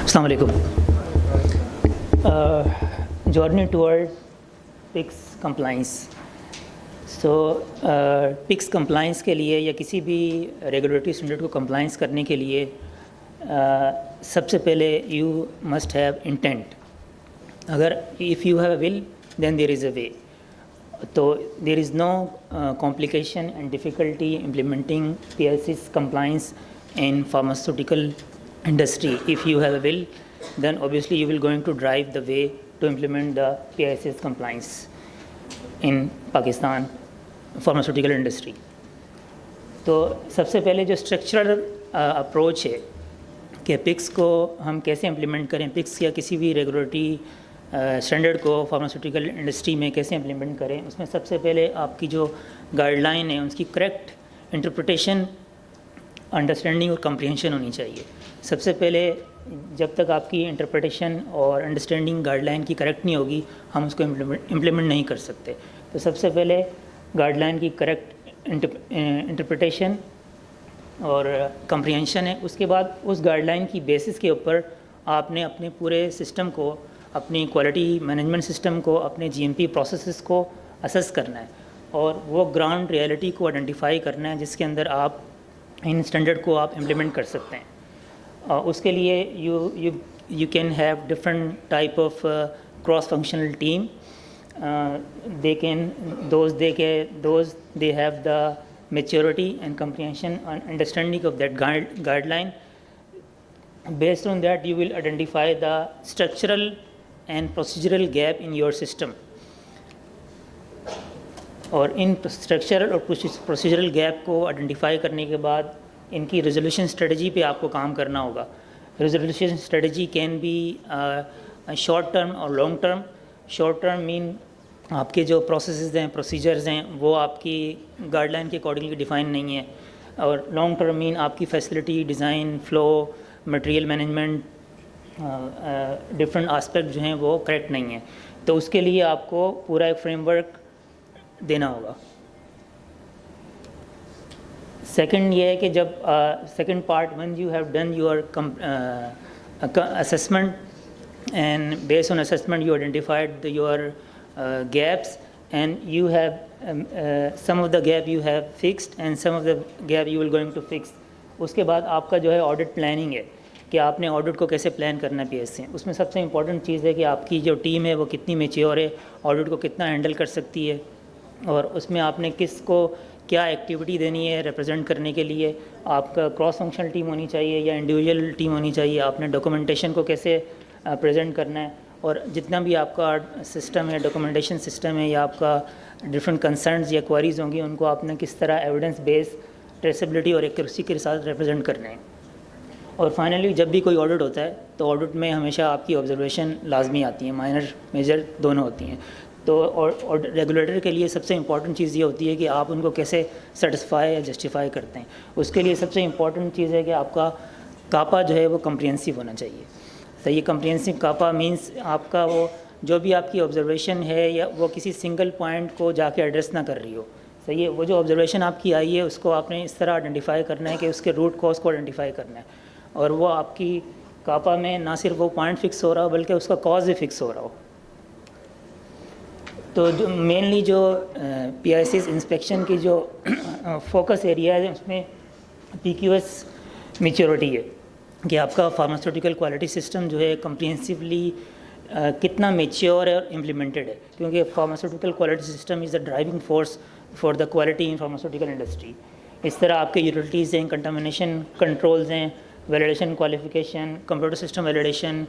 السلام علیکم. Journey towards PICS compliance. So PICS compliance کے لیے یا کسی بھی ریگولیٹری اسٹینڈرڈ کو کمپلائنس کرنے کے لیے سب سے پہلے یو مسٹ ہیو انٹینٹ. اگر اف یو ہیو اے ول دین دیر از اے وے. تو دیر از نو complication and difficulty implementing PIC's compliance in pharmaceutical industry. If you have a will, then obviously you will going to drive the way to implement the PIC's compliance in Pakistan pharmaceutical industry. تو سب سے پہلے جو structural approach ہے کہ pics کو ہم کیسے implement کریں، پکس یا کسی بھی ریگولیٹری اسٹینڈرڈ کو فارماسیوٹیکل انڈسٹری میں کیسے امپلیمنٹ کریں، اس میں سب سے پہلے آپ کی جو گائیڈ لائن ہے اس کی کریکٹ انٹرپریٹیشن، انڈرسٹینڈنگ اور کمپریہنشن ہونی چاہیے. سب سے پہلے جب تک آپ کی انٹرپریٹیشن اور انڈرسٹینڈنگ گائیڈ لائن کی کریکٹ نہیں ہوگی ہم اس کو امپلیمنٹ نہیں کر سکتے. تو سب سے پہلے گائیڈ لائن کی کریکٹ انٹرپریٹیشن اور کمپریہنشن ہے. اس کے بعد اس گائیڈ لائن کی بیسس کے اوپر آپ نے اپنے پورے سسٹم کو، اپنی کوالٹی مینجمنٹ سسٹم کو، اپنے GMP پروسیسز کو اسیس کرنا ہے اور وہ گراؤنڈ ریئلٹی کو آئیڈینٹیفائی کرنا ہے جس کے اندر آپ ان اسٹینڈرڈ کو آپ امپلیمنٹ کر سکتے ہیں. اس کے لیے you can have different type of cross functional team. they have the maturity and comprehension and understanding of that guideline. Based on that you will identify the structural and procedural gap in your system. اور ان structural اور procedural gap کو identify کرنے کے بعد ان کی resolution strategy پہ آپ کو کام کرنا ہوگا. Resolution strategy can be short term اور لانگ ٹرم. شارٹ ٹرم مین آپ کے جو پروسیسز ہیں، پروسیجرز ہیں وہ آپ کی گائیڈ لائن کے اکارڈنگلی ڈیفائن نہیں ہیں، اور لانگ ٹرم مین آپ کی facility design, flu, material management, different aspect جو ہیں وہ کریکٹ نہیں ہیں. تو اس کے لیے آپ کو پورا ایک فریم ورک دینا ہوگا. سیکنڈ یہ ہے کہ جب second part when you have done your assessment and based on assessment you identified your gaps and you have some of the gap you have fixed and some of the gap you will going to fix. اس کے بعد آپ کا جو ہے audit planning ہے کہ آپ نے آڈٹ کو کیسے پلان کرنا ہے PIC سے. اس میں سب سے امپورٹنٹ چیز ہے کہ آپ کی جو ٹیم ہے وہ کتنی میچیور ہے، آڈٹ کو کتنا ہینڈل کر سکتی ہے، اور اس میں آپ نے کس کو کیا ایکٹیویٹی دینی ہے ریپرزینٹ کرنے کے لیے. آپ کا کراس فنکشنل ٹیم ہونی چاہیے یا انڈیویجول ٹیم ہونی چاہیے. آپ نے ڈاکومنٹیشن کو کیسے پریزنٹ کرنا ہے، اور جتنا بھی آپ کا سسٹم ہے، ڈاکومنٹیشن سسٹم ہے، یا آپ کا ڈفرینٹ کنسرنز یا کوائریز ہوں گی ان کو آپ نے کس طرح ایویڈنس بیس، ٹریسیبلٹی اور ایکوریسی کے ساتھ ریپرزینٹ کرنا ہے. اور فائنلی جب بھی کوئی آڈٹ ہوتا ہے تو آڈٹ میں ہمیشہ آپ کی آبزرویشن لازمی آتی ہیں، مائنر میجر دونوں ہوتی ہیں. تو اور ریگولیٹر کے لیے سب سے امپورٹنٹ چیز یہ ہوتی ہے کہ آپ ان کو کیسے سیٹسفائی یا جسٹیفائی کرتے ہیں. اس کے لیے سب سے امپورٹنٹ چیز ہے کہ آپ کا کاپا جو ہے وہ کمپریہنسو ہونا چاہیے. صحیح کمپریہنسو کاپا مینس آپ کا وہ جو بھی آپ کی آبزرویشن ہے یا وہ کسی سنگل پوائنٹ کو جا کے ایڈریس نہ کر رہی ہو. صحیح ہے، وہ جو آبزرویشن آپ کی آئی ہے اس کو آپ نے اس طرح آئیڈینٹیفائی کرنا ہے کہ اس کے روٹ کاز کو آئیڈینٹیفائی کرنا ہے، اور وہ آپ کی کاپا میں نہ صرف وہ پوائنٹ فکس ہو رہا ہو بلکہ اس کا کاز بھی فکس ہو رہا ہو. تو جو مینلی جو PIC's انسپیکشن کی جو فوکس ایریا ہے اس میں PQS میچورٹی ہے کہ آپ کا فارماسیوٹیکل کوالٹی سسٹم جو ہے کمپریہنسولی کتنا میچیور ہے اور امپلیمنٹڈ ہے، کیونکہ pharmaceutical quality system is the driving force for the quality in pharmaceutical industry. اس طرح آپ کے یوٹیلٹیز ہیں، کنٹامنیشن کنٹرولز ہیں، validation qualification, computer system validation,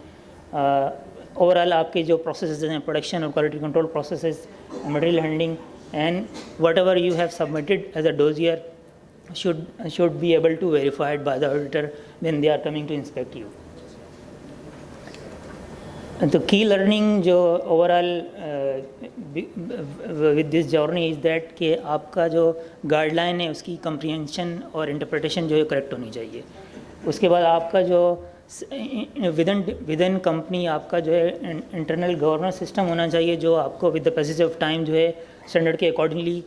overall آپ کے جو پروسیسز ہیں، پروڈکشن اور quality control processes, material handling, and whatever you have submitted as a dossier should be able to verified by the auditor when they are coming to inspect you. And the key learning جو overall with this journey is that کہ آپ کا جو guide line ہے اس کی comprehension اور interpretation جو ہے کریکٹ ہونی چاہیے. اس کے بعد آپ کا جو ود ان کمپنی آپ کا جو ہے انٹرنل گورننس سسٹم ہونا چاہیے جو آپ کو with the passage of time جو ہے اسٹینڈرڈ کے اکارڈنگلی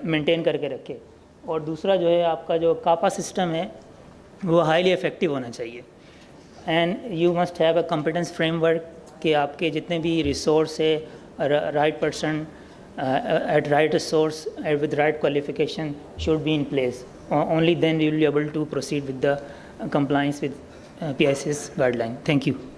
مینٹین کر کے رکھے. اور دوسرا جو ہے آپ کا جو کاپا سسٹم ہے وہ ہائیلی افیکٹو ہونا چاہیے. And you must have a competence framework کہ آپ کے جتنے بھی ریسورس ہے right person at right resource with right qualification should be in place. Only then we will be able to proceed with the compliance with PIC's guideline. Thank you.